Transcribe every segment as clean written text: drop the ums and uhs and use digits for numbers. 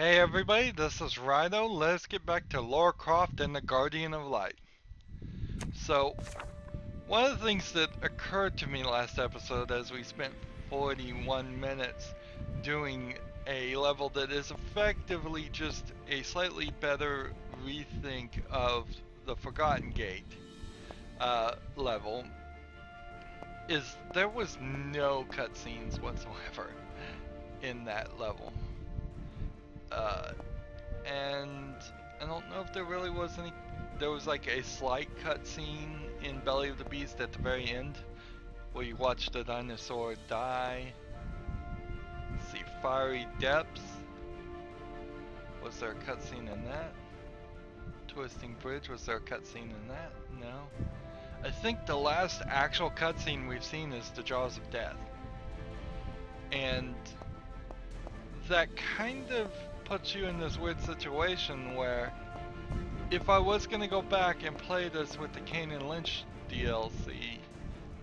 Hey everybody, this is Rydo. Let's get back to Lara Croft and the Guardian of Light. So, one of the things that occurred to me last episode as we spent 41 minutes doing a level that is effectively just a slightly better rethink of the Forgotten Gate level is there was no cutscenes whatsoever in that level. And I don't know if there really was any. There was like a slight cutscene in Belly of the Beast at the very end where you watch the dinosaur die. Let's see, Fiery Depths. Was there a cutscene in that? Twisting Bridge, was there a cutscene in that? No. I think the last actual cutscene we've seen is the Jaws of Death. And that kind of puts you in this weird situation where if I was going to go back and play this with the Kane and Lynch DLC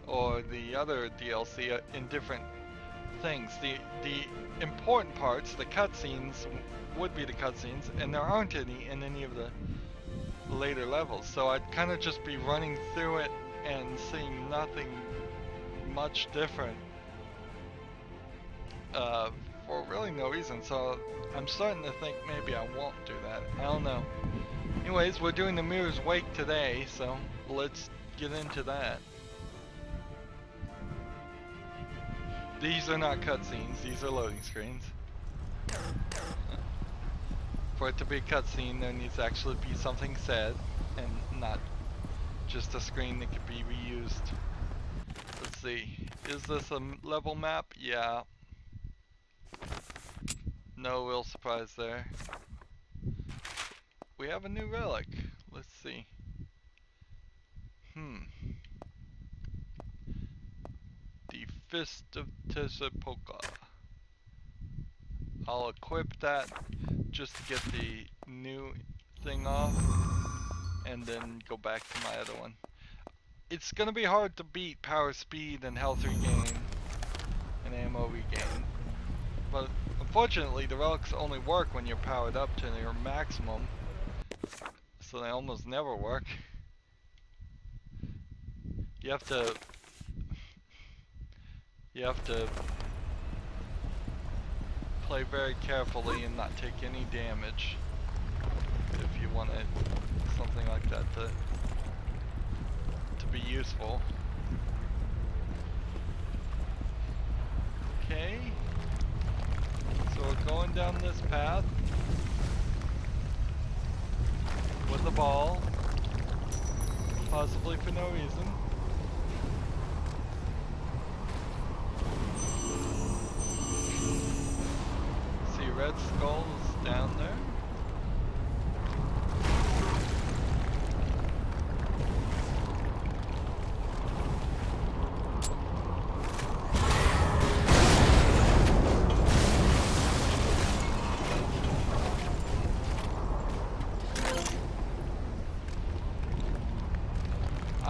or the other DLC in different things, the important parts, the cutscenes, would be the cutscenes, and there aren't any in any of the later levels, so I'd kind of just be running through it and seeing nothing much different for really no reason. So I'm starting to think maybe I won't do that. I don't know. Anyways, we're doing the Mirror's Wake today, so let's get into that. These are not cutscenes, these are loading screens. For it to be a cutscene, there needs to actually be something said, and not just a screen that could be reused. Let's see, is this a level map? Yeah. No real surprise there. We have a new relic. Let's see. The Fist of Tezepoca. I'll equip that just to get the new thing off, and then go back to my other one. It's gonna be hard to beat power, speed, and health regain, and ammo regain. But unfortunately, the relics only work when you're powered up to your maximum, so they almost never work. You have to play very carefully and not take any damage if you want something like that to be useful. Okay. So we're going down this path with a ball, possibly for no reason. See Red Skull is down there.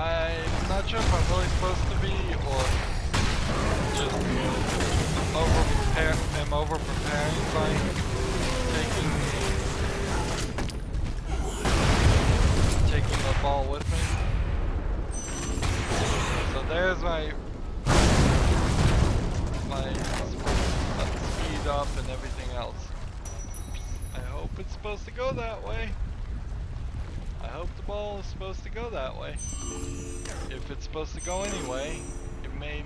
I'm not sure if I'm really supposed to be, or just am over preparing by taking the ball with me. So there's my speed up and everything else. I hope it's supposed to go that way. I hope the ball is supposed to go that way. If it's supposed to go anyway, it may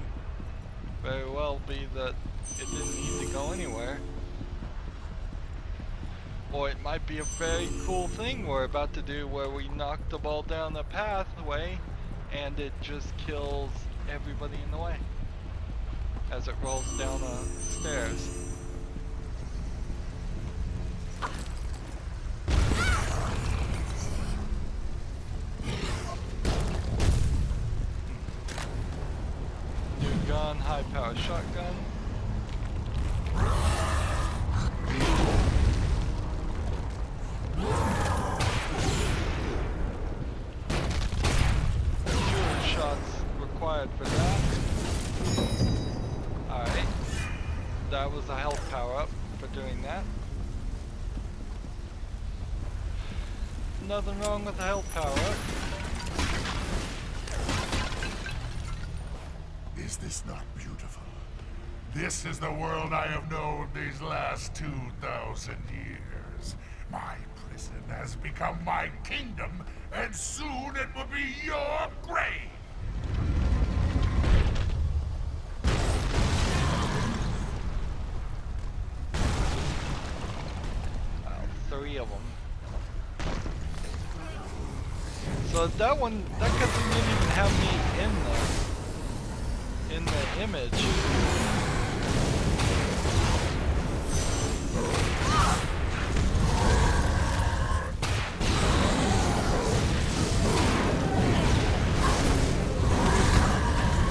very well be that it didn't need to go anywhere. Or it might be a very cool thing we're about to do where we knock the ball down the pathway and it just kills everybody in the way as it rolls down the stairs. High power shotgun. Two shots required for that. Alright. That was a hell Nothing wrong with the health power. Is this not beautiful? This is the world I have known these last 2,000 years. My prison has become my kingdom, and soon it will be your grave! Wow, 3 of them. So that one, that cutscene didn't even have me in the image.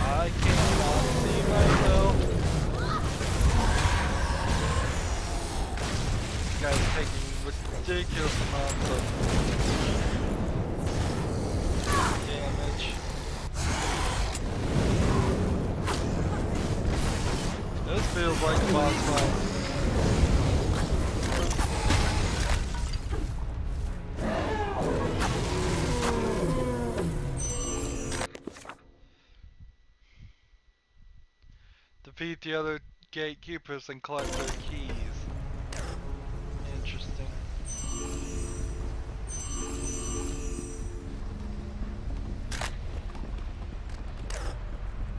I cannot see myself. This guy's taking ridiculous amounts of damage. This feels like a boss fight. Defeat the other gatekeepers and collect their keys. Interesting.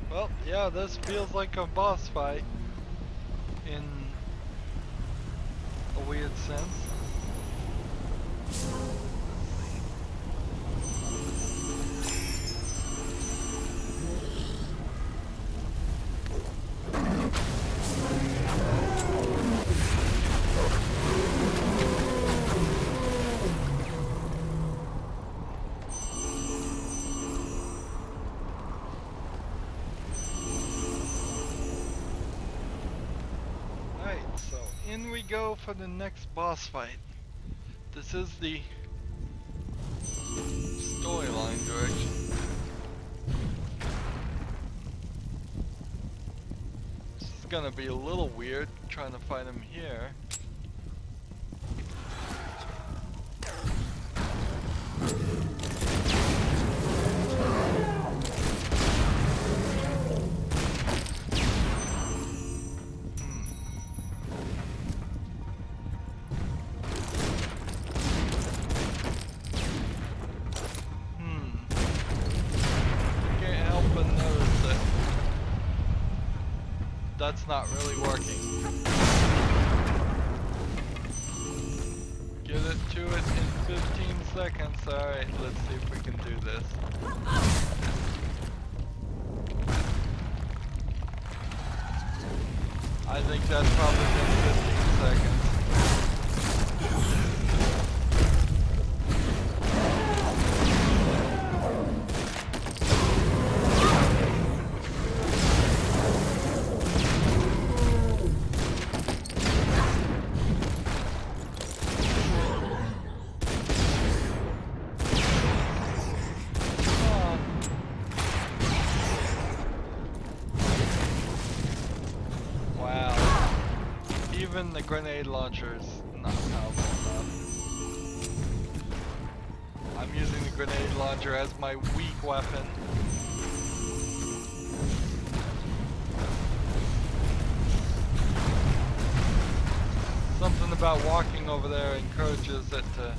Well, yeah, this feels like a boss fight in a weird sense. In we go for the next boss fight. This is the storyline direction. This is gonna be a little weird trying to fight him here. That's not really working. Get it to it in 15 seconds. Alright, let's see if we can do this. I think that's probably been 15 seconds. Even the grenade launcher is not powerful enough. I'm using the grenade launcher as my weak weapon. Something about walking over there encourages it to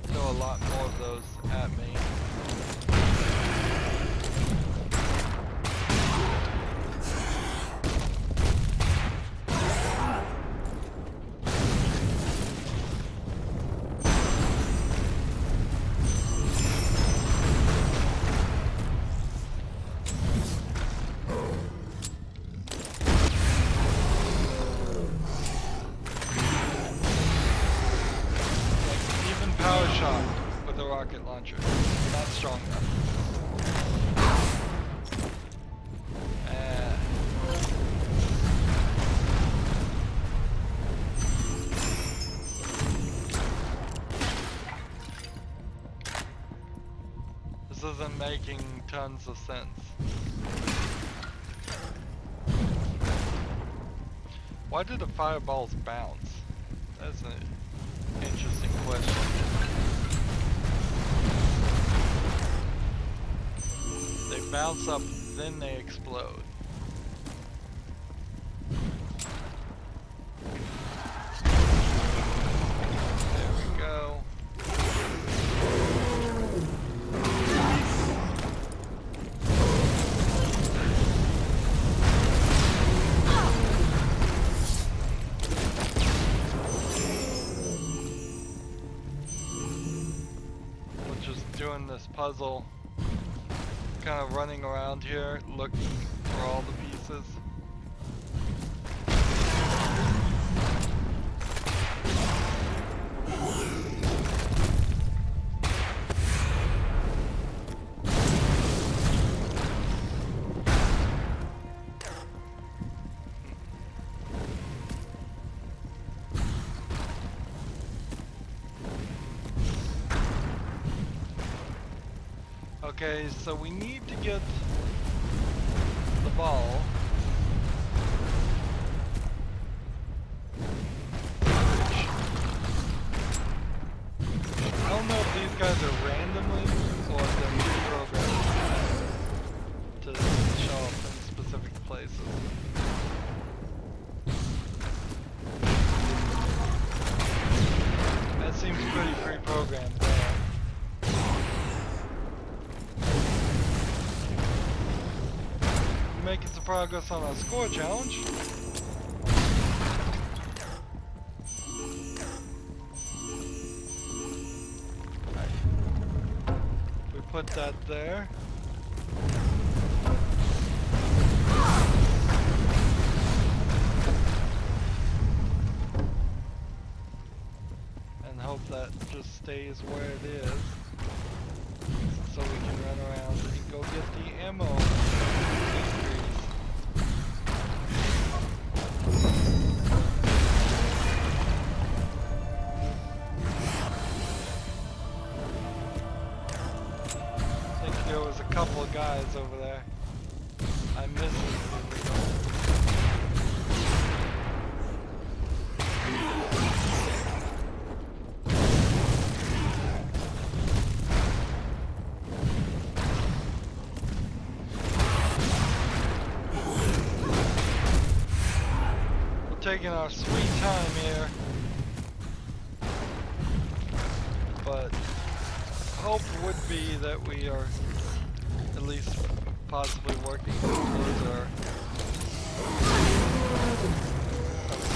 throw a lot more of those at me. Rocket launcher. Not strong enough. This isn't making tons of sense. Why do the fireballs bounce? That's an interesting question. bounce up, then they explode. There we go. Doing this puzzle, kind of running around here looking for all the pieces. Okay, so we need to get the ball. I don't know if these guys are randomly or if they're programmed to show up in specific places. That seems pretty pre-programmed there. Making some progress on our score challenge. Right. We put that there. And hope that just stays where it is. So we can run around and go get the ammo. There was a couple of guys over there. I missed it. We're taking our sweet time here, but hope would be that we are at least possibly working towards our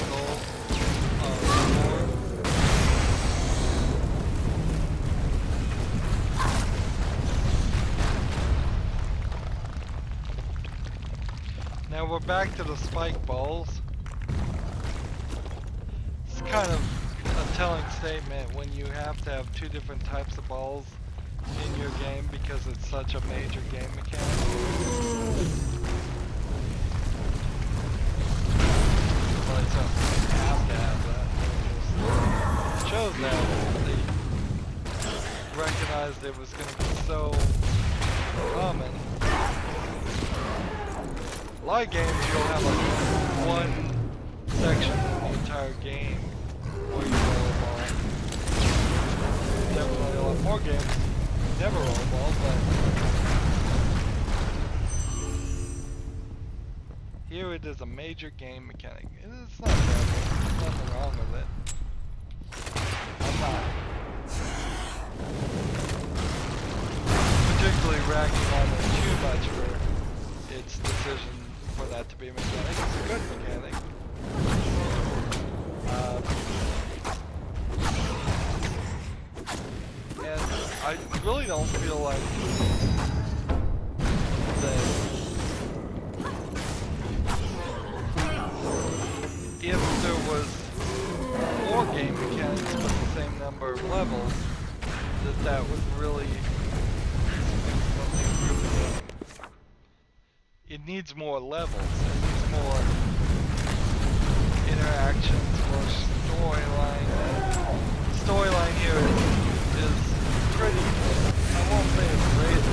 goal of Now we're back to the spike balls. It's kind of a telling statement when you have to have two different types of balls in your game because it's such a major game mechanic. Well, it's not you have to have that. It shows that they recognized it was going to be so common. A lot of games you'll have like one section of the entire game where you roll a ball. Definitely a lot more games never roll a ball, but here it is a major game mechanic. It's not bad. There's nothing wrong with it. I'm not particularly ragging on it too much for its decision for that to be a mechanic. It's a good mechanic. And I really don't feel like that if there was more game mechanics but the same number of levels, that would really improve the game. It needs more levels, it needs more interactions, more storyline. Storyline here is pretty, I won't say it's great.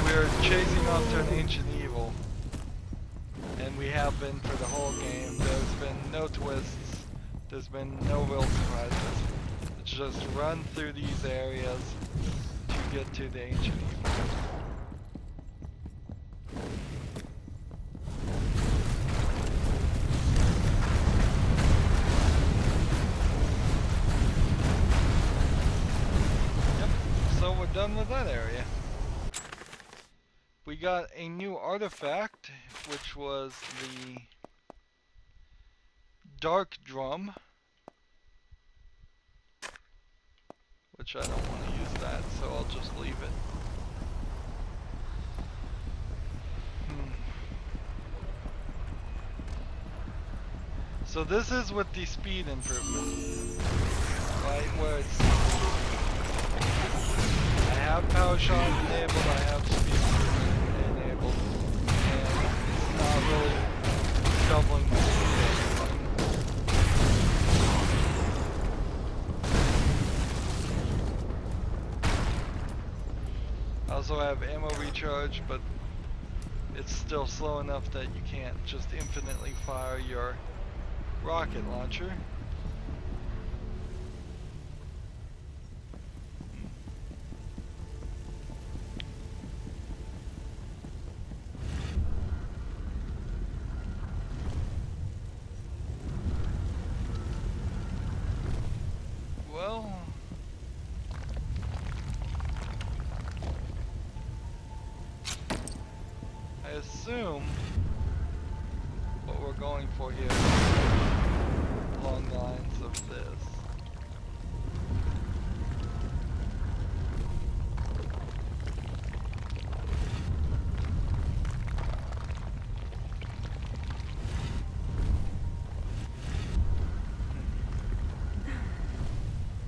We're chasing after an ancient evil, and we have been for the whole game. There's been no twists, there's been no real surprises. It's just run through these areas to get to the ancient evil. done with that area. We got a new artifact, which was the Dark Drum, which I don't want to use that, so I'll just leave it. So this is with the speed improvement, right, where it's, I have power shot enabled, I have speed improvement enabled, and it's not really doubling my speed. I also have ammo recharge, but it's still slow enough that you can't just infinitely fire your rocket launcher. Well, I assume what we're going for here is along the lines of this.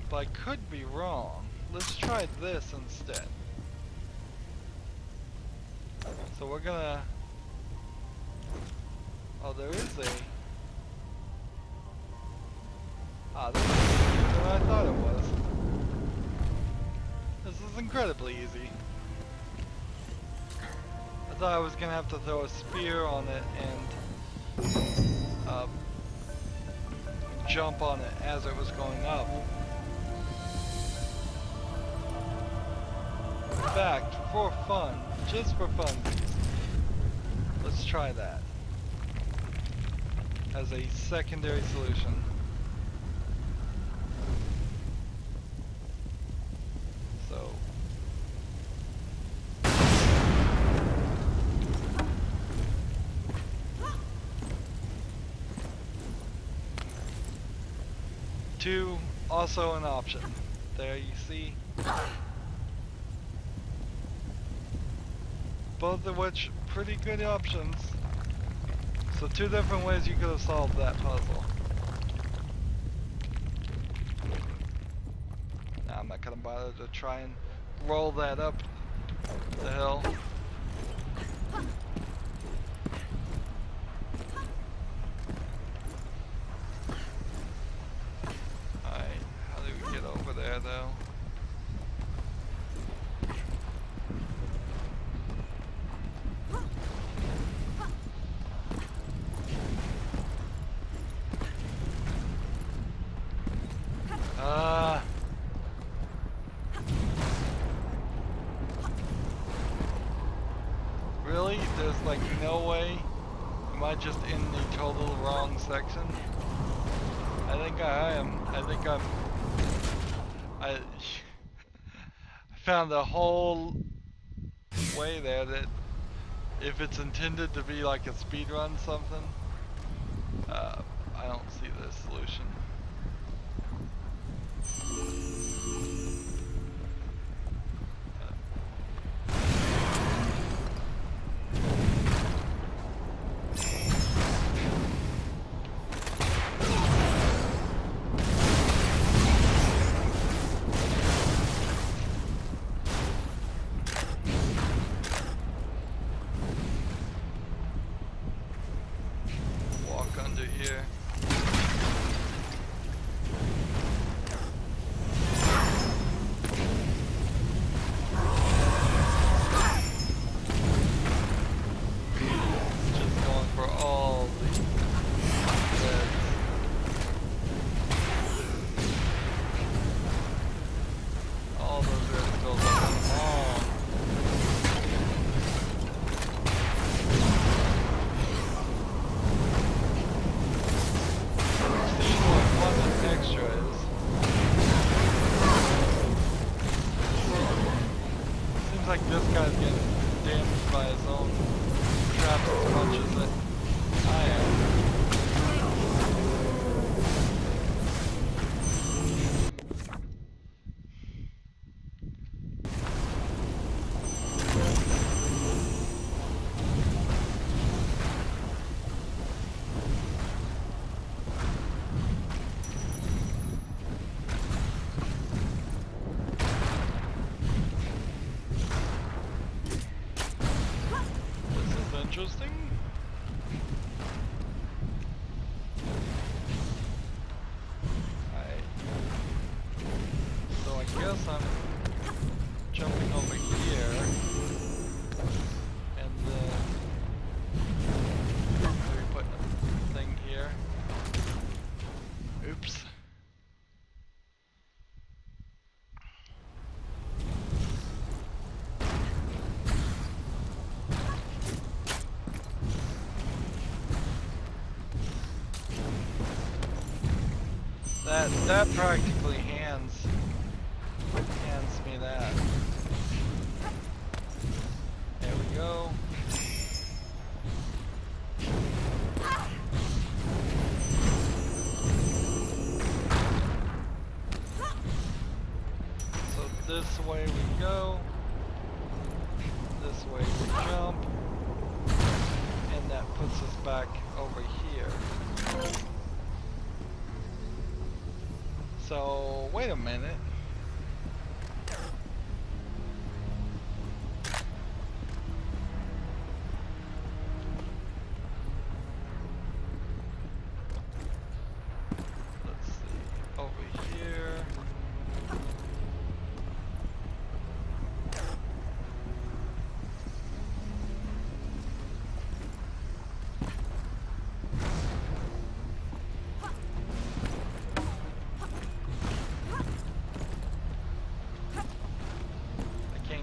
But I could be wrong. Let's try this instead. So we're gonna... Oh, there is a... Ah, this is easier than I thought it was. This is incredibly easy. I thought I was gonna have to throw a spear on it and jump on it as it was going up. In fact, for fun, just for fun, let's try that as a secondary solution. So two, also an option. There you see. Both of which pretty good options. So two different ways you could have solved that puzzle. Now I'm not gonna bother to try and roll that up the hill. Alright, how do we get over there though? Really? There's like no way? Am I just in the total wrong section? I think I am. I found a whole way there that if it's intended to be like a speed run something, I don't see this solution. like this guy's getting damaged by his own traps as much as I am. Interesting. Alright. So I guess I'm jumping over here. And then maybe putting a thing here. Oops. That practically hands me that. There we go. So this way we go. This way we jump. And that puts us back over here. So, wait a minute. Let's see, over here.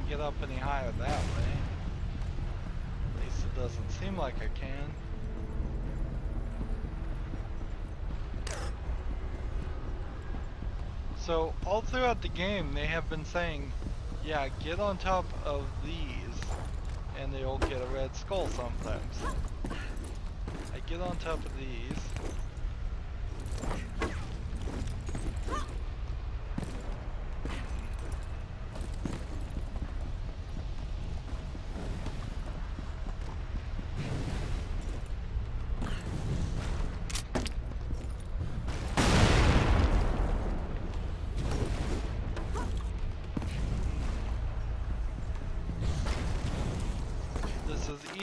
Get up any higher that way. At least it doesn't seem like I can. So all throughout the game they have been saying, yeah, get on top of these and they'll get a red skull sometimes. I get on top of these.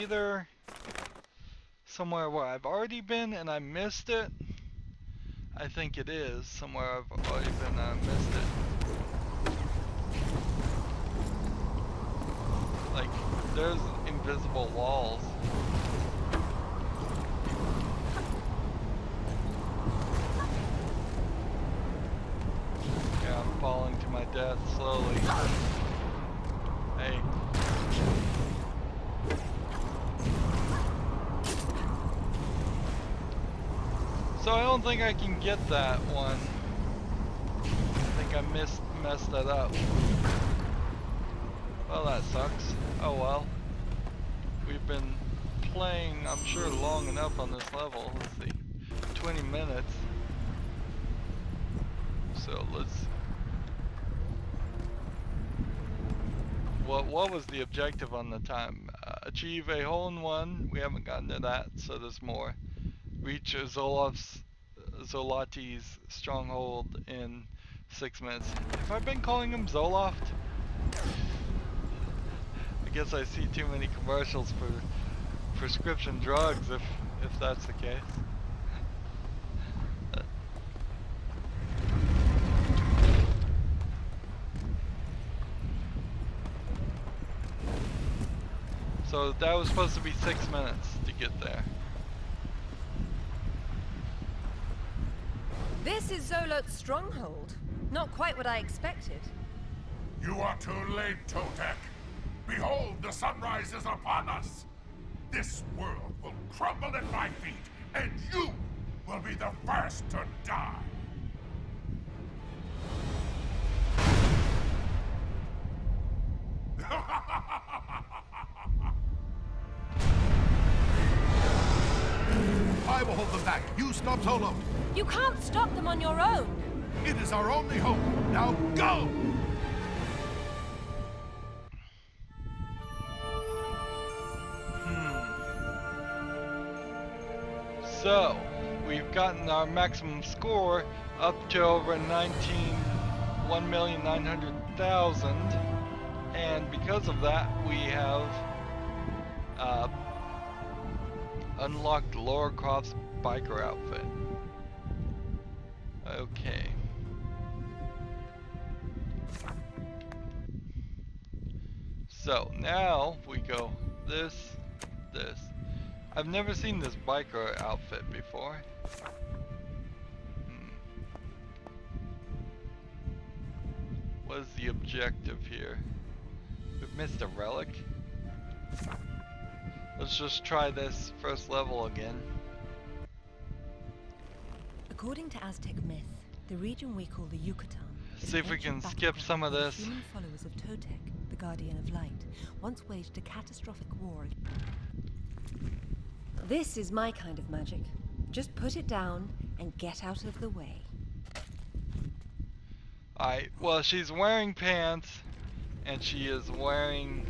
Either somewhere where I've already been and I missed it. I think it is somewhere I've already been and I missed it. Like, there's invisible walls. Yeah, I'm falling to my death slowly. Hey. So I don't think I can get that one. I think I messed that up. Well, that sucks. Oh well. We've been playing, I'm sure, long enough on this level. Let's see, 20 minutes. So let's. What was the objective on the time? Achieve a hole-in-one. We haven't gotten to that, so there's more. Reach Zolati's stronghold in 6 minutes. Have I been calling him Zoloft? I guess I see too many commercials for prescription drugs if that's the case. So that was supposed to be 6 minutes to get there. This is Zolot's stronghold. Not quite what I expected. You are too late, Totek. Behold, the sunrise is upon us. This world will crumble at my feet, and you will be the first to die. stop Zolo! You can't stop them on your own. It is our only hope. Now go! So, we've gotten our maximum score up to over 1,900,000, and because of that, we have unlocked Lara Croft's biker outfit. Okay. So now we go this. I've never seen this biker outfit before. What is the objective here? We've missed a relic. Let's just try this first level again. According to Aztec myth, the region we call the Yucatan is See an if we can ancient skip some of battleground this. where human followers of Totec, the Guardian of Light, once waged a catastrophic war. This is my kind of magic. Just put it down and get out of the way. Alright, well, she's wearing pants, and she is wearing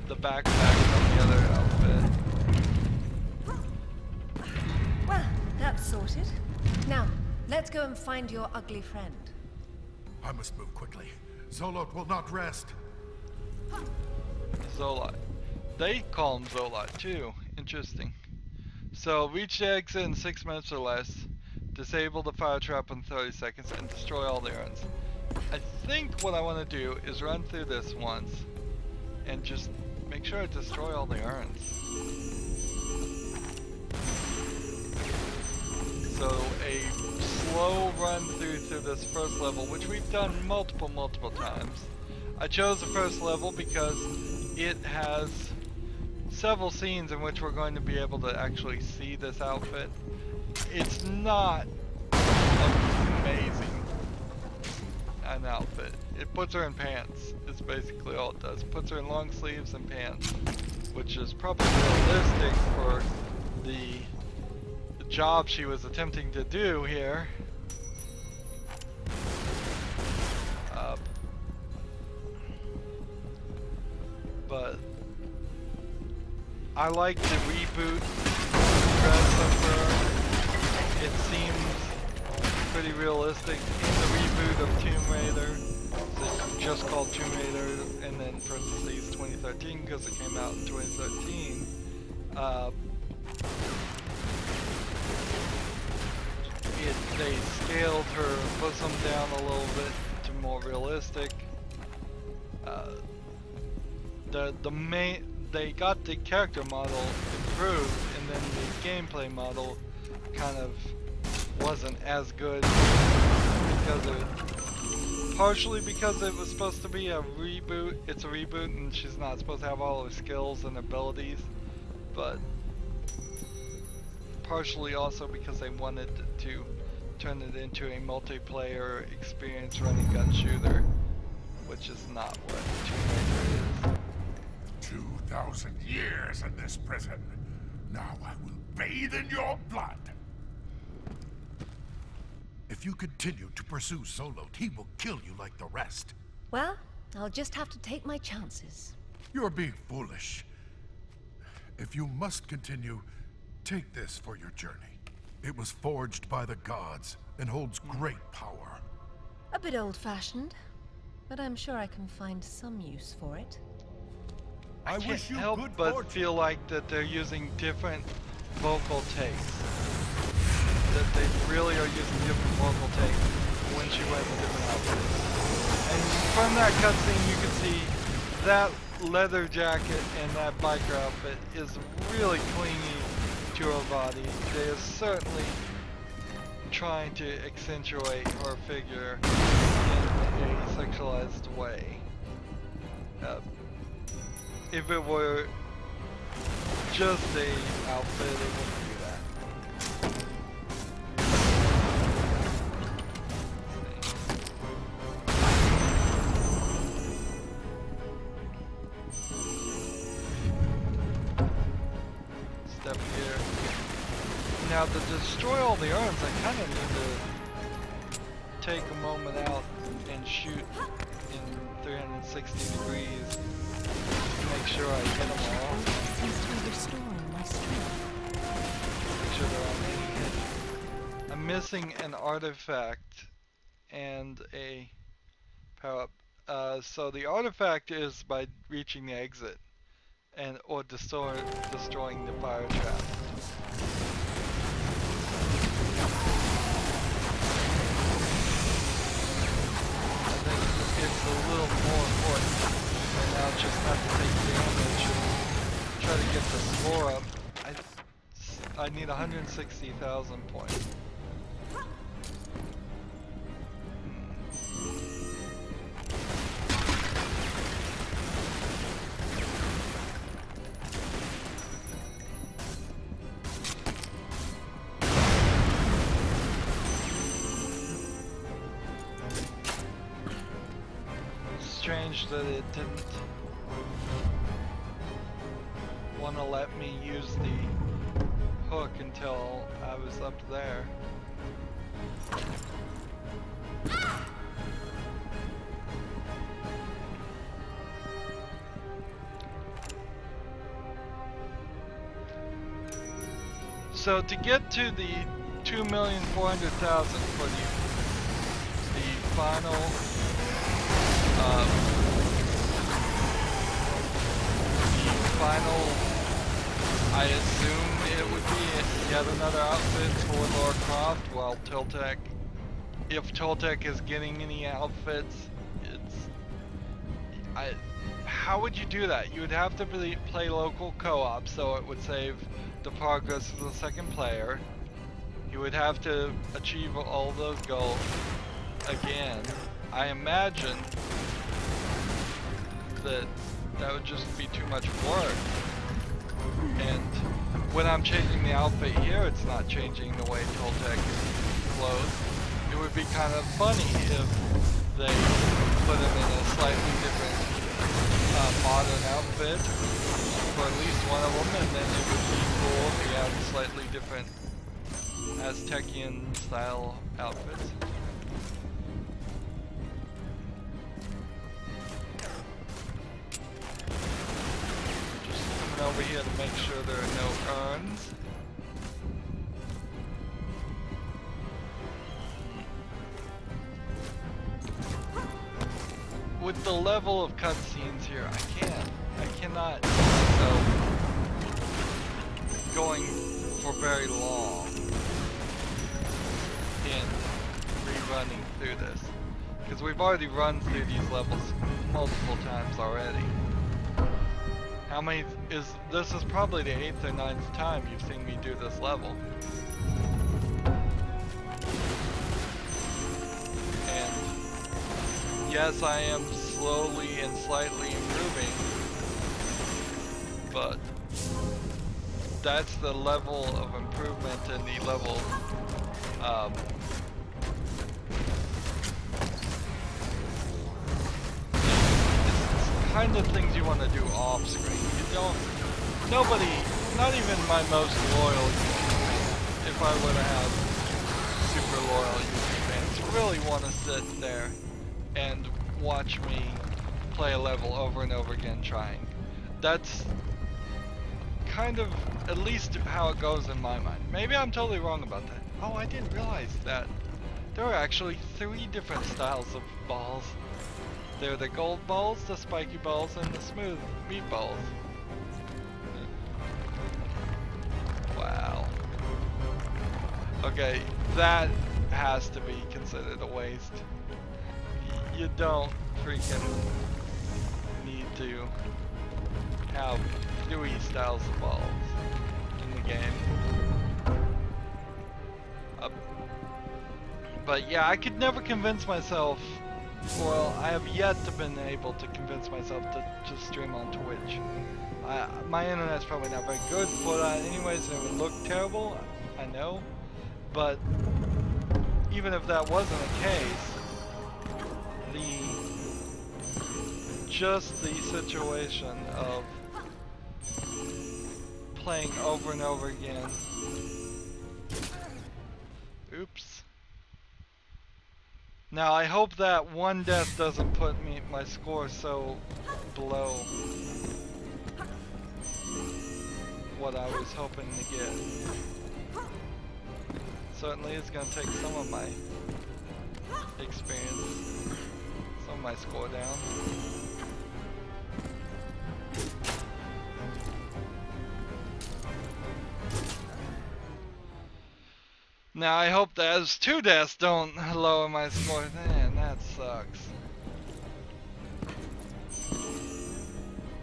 the backpack from the other outfit. Well, that's sorted. Now, let's go and find your ugly friend. I must move quickly. Zolot will not rest. Zolot. They call him Zolot too. Interesting. So, reach the exit in 6 minutes or less. Disable the fire trap in 30 seconds and destroy all the urns. I think what I want to do is run through this once and just make sure I destroy all the urns. So a slow run through this first level, which we've done multiple times. I chose the first level because it has several scenes in which we're going to be able to actually see this outfit. It's not amazing an outfit. It puts her in pants. It's basically all it does. Puts her in long sleeves and pants, which is probably realistic for the job she was attempting to do here. But I like the reboot dress of her. It seems pretty realistic in the reboot of Tomb Raider. So just called Tomb Raider, and then parentheses 2013 because it came out in 2013. They scaled her bosom down a little bit to more realistic. They got the character model improved, and then the gameplay model kind of wasn't as good partially because it was supposed to be a reboot. It's a reboot, and she's not supposed to have all her skills and abilities, but partially also because they wanted to turn it into a multiplayer experience running gun shooter, which is not what Tomb Raider is. 2,000 years in this prison. Now I will bathe in your blood. If you continue to pursue Zolot, he will kill you like the rest. Well, I'll just have to take my chances. You're being foolish. If you must continue, take this for your journey. It was forged by the gods and holds great power. A bit old-fashioned, but I'm sure I can find some use for it. I can't help but feel like that they're using different vocal takes. That they really are using different vocal takes when she wears a different outfit. And from that cutscene you can see that leather jacket and that biker outfit is really clingy to her body. They are certainly trying to accentuate her figure in a sexualized way. If it were just a outfit, it wouldn't do that. Now to destroy all the urns, I kind of need to take a moment out and shoot in 360 degrees to make sure I hit them all. Seems to be restoring my strength. Make sure they're all making it. I'm missing an artifact and a power up. So the artifact is by reaching the exit or destroying the fire trap. I think it's a little more important right now just not to take damage and try to get the score up. I need 160,000 points. Strange that it didn't want to let me use the hook until I was up there. So to get to the 2,400,000 for the final I assume it would be yet another outfit for Lara Croft, while if Toltec is getting any outfits, how would you do that? You would have to play local co-op, so it would save the progress of the second player. You would have to achieve all those goals again. I imagine that would just be too much work. And when I'm changing the outfit here, it's not changing the way Toltec is clothed. It would be kind of funny if they put him in a slightly different modern outfit for at least one of them, and then it would be cool if he had slightly different Aztecian style outfits. Over here to make sure there are no urns. With the level of cutscenes here, I cannot see myself going for very long in rerunning through this, because we've already run through these levels multiple times already. How many this is probably the 8th or 9th time you've seen me do this level. And yes, I am slowly and slightly improving, but that's the level of improvement and the level kind of things you want to do off screen. Nobody, not even my most loyal YouTube fans, if I were to have super loyal YouTube fans, really want to sit there and watch me play a level over and over again trying. That's kind of at least how it goes in my mind. Maybe I'm totally wrong about that. Oh, I didn't realize that there are actually 3 different styles of balls. They're the gold balls, the spiky balls, and the smooth meatballs. Wow. Okay, that has to be considered a waste. You don't freaking need to have 3 styles of balls in the game. But yeah, I could never convince myself. Well, I have yet to been able to convince myself to just stream on Twitch. My internet's probably not very good for that anyways, and it would look terrible, I know. But even if that wasn't the case, just the situation of playing over and over again Oops. Now I hope that one death doesn't put my score so below what I was hoping to get. Certainly is going to take some of my experience, some of my score down. Now I hope that those 2 deaths don't lower my score. Man, that sucks.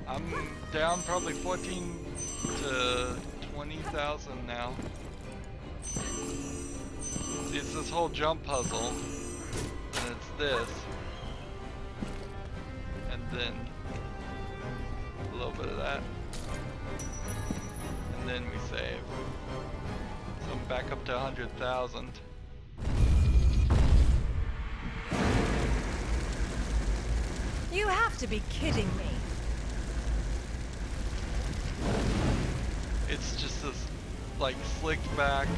I'm down probably 14 to 20,000 now. It's this whole jump puzzle, and it's this, and then a little bit of that, and then we save. So I'm back up to 100,000. You have to be kidding me. It's just this, like, slicked back.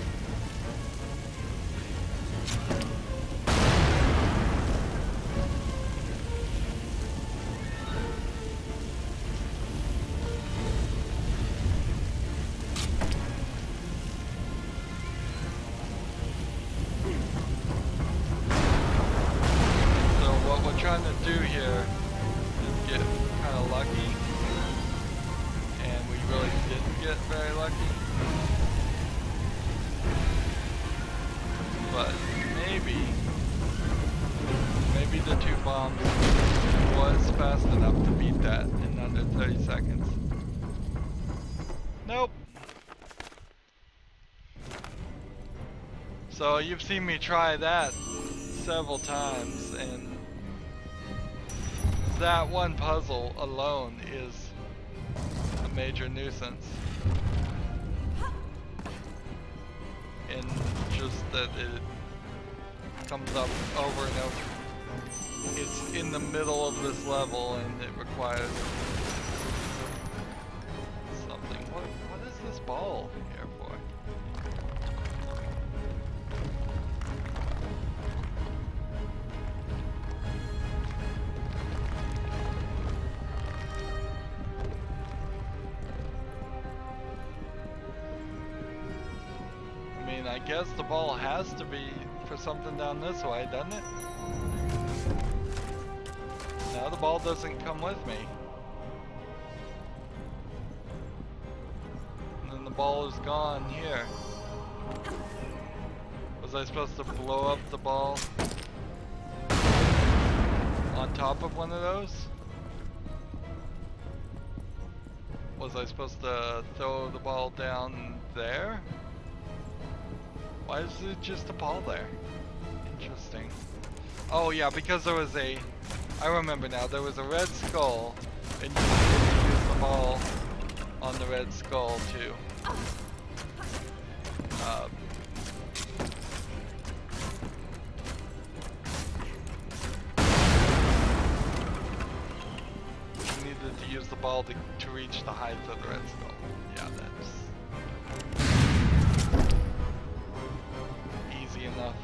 So what we're trying to do here is get kind of lucky. And we really didn't get very lucky. But maybe the 2 bombs was fast enough to beat that in under 30 seconds. Nope. So you've seen me try that several times, and that one puzzle alone is a major nuisance. And just that it comes up over and over. It's in the middle of this level and it requires something. What is this ball here for? I mean, I guess the ball has to be for something down this way, doesn't it? No, the ball doesn't come with me. And then the ball is gone here. Was I supposed to blow up the ball on top of one of those? Was I supposed to throw the ball down there? Why is it just a ball there? Interesting. Oh yeah, because there was a... I remember now, there was a red skull, and you could use the ball on the red skull too. You needed to use the ball to reach the height of the red skull. Yeah, that's easy enough.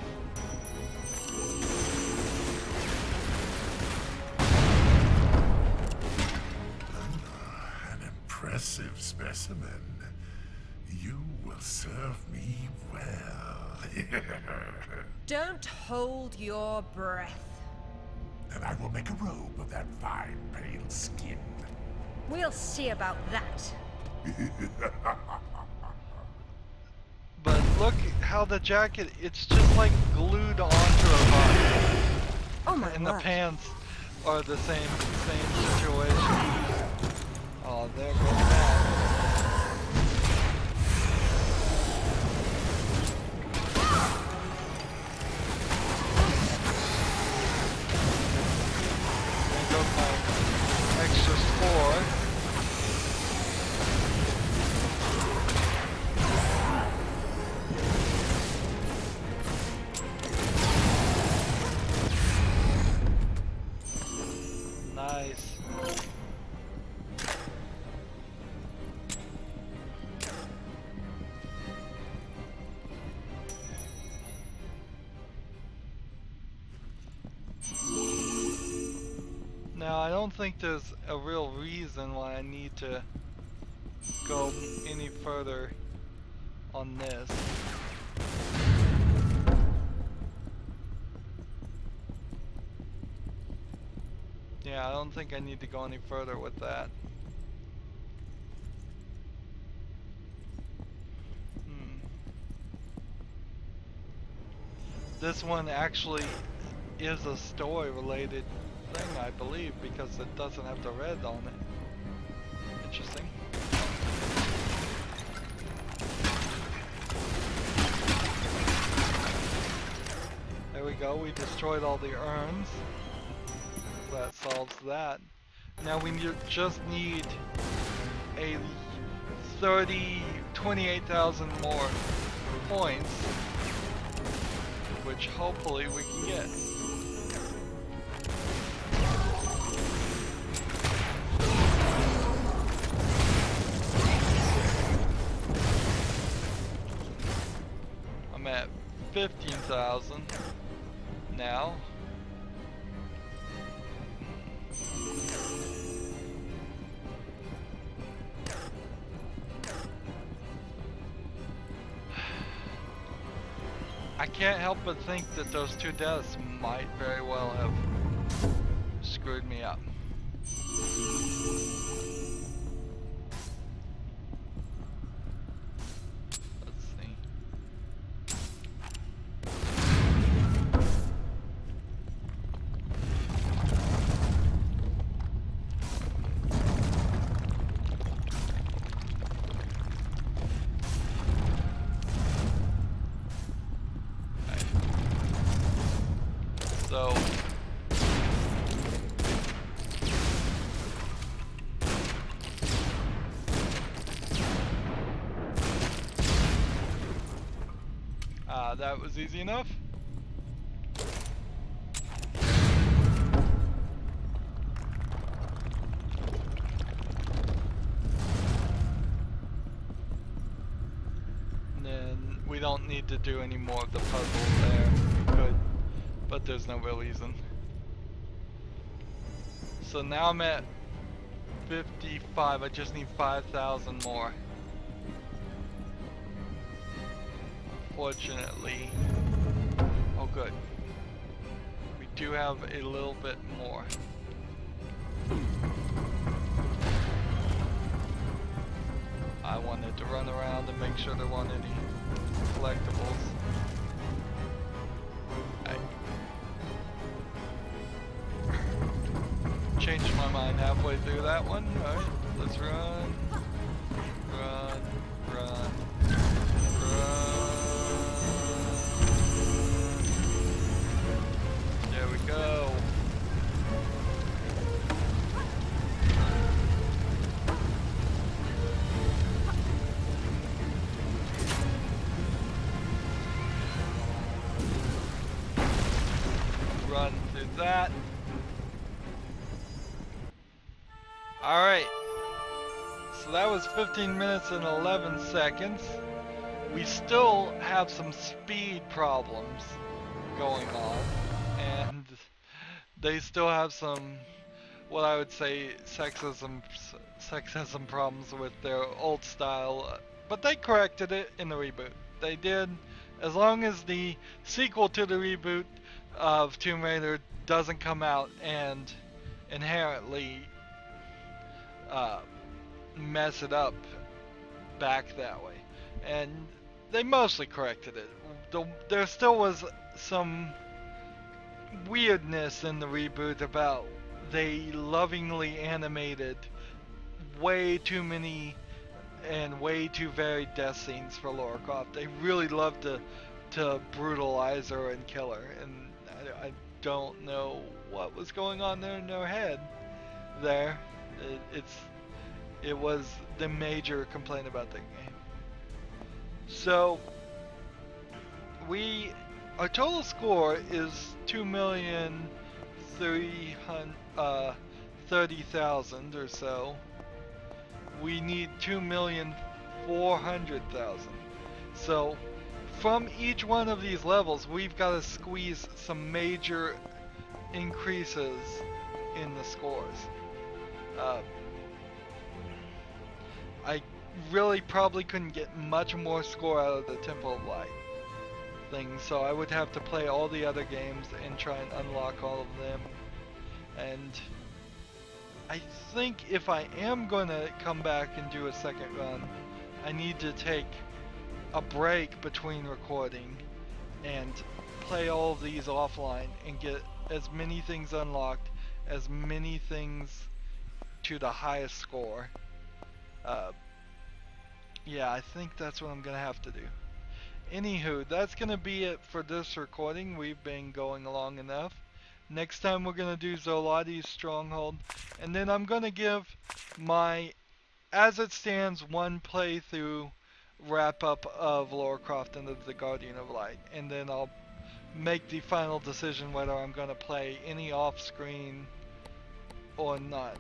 Impressive specimen. You will serve me well. Don't hold your breath. And I will make a robe of that fine, pale skin. We'll see about that. But look how the jacket, it's just like glued onto her body. Oh my And the word. pants are the same situation. Oh, there goes that. There goes my extra score. Nice. Now, I don't think there's a real reason why I need to go any further on this. Yeah, I don't think I need to go any further with that. This one actually is a story related thing, I believe, because it doesn't have the red on it. Interesting. There we go, we destroyed all the urns. That solves that. Now we just need a 28,000 more points, which hopefully we can get. I'm at 15,000 now. I can't help but think that those 2 deaths might very well have screwed me up. Let's see. So that was easy enough. And then we don't need to do any more of the puzzles there. We could, but there's no real reason. So now I'm at 55. I just need 5,000 more. Fortunately, oh good, we do have a little bit more. I wanted to run around and make sure there weren't any collectibles. I changed my mind halfway through that one. Alright, let's run, run, run, run. There we go. Run through that. Alright. So that was 15 minutes and 11 seconds. We still have some speed problems going on. And they still have some, what I would say, sexism problems with their old style, but they corrected it in the reboot. They did, as long as the sequel to the reboot of Tomb Raider doesn't come out and inherently mess it up back that way. And they mostly corrected it. There still was some weirdness in the reboot about they lovingly animated way too many and way too varied death scenes for Lara Croft. They really loved to brutalize her and kill her, and I don't know what was going on there in their head there. It was the major complaint about the game. So our total score is 2,330,000 or so. We need 2,400,000. So from each one of these levels, we've got to squeeze some major increases in the scores. I really probably couldn't get much more score out of the Temple of Light thing, so I would have to play all the other games and try and unlock all of them. And I think if I am going to come back and do a second run, I need to take a break between recording and play all of these offline and get as many things unlocked, as many things to the highest score. Yeah, I think that's what I'm gonna have to do. Anywho, that's gonna be it for this recording. We've been going along enough. Next time we're gonna do Zoladi's Stronghold, and then I'm gonna give my, as it stands, one playthrough wrap up of Lara Croft and the Guardian of Light, and then I'll make the final decision whether I'm gonna play any off-screen or not.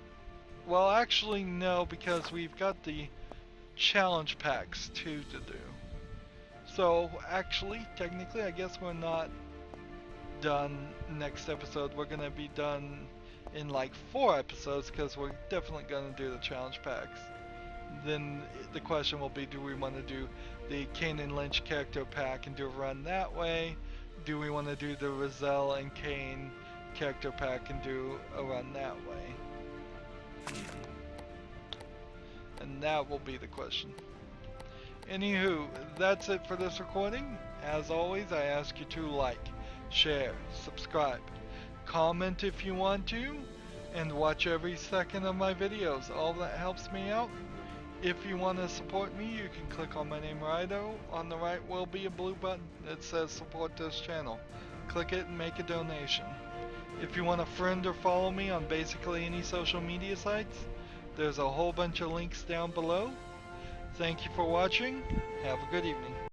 Well, actually no, because we've got the challenge packs too to do. So actually, technically, I guess we're not done next episode. We're gonna be done in like 4 episodes, because we're definitely gonna do the challenge packs. Then the question will be, do we want to do the Kane and Lynch character pack and do a run that way? Do we want to do the Rizal and Kane character pack and do a run that way? And that will be the question. Anywho, that's it for this recording. As always, I ask you to like, share, subscribe, comment if you want to, and watch every second of my videos. All that helps me out. If you want to support me, you can click on my name, Rydo. On the right will be a blue button that says support this channel. Click it and make a donation. If you want to friend or follow me on basically any social media sites, there's a whole bunch of links down below. Thank you for watching. Have a good evening.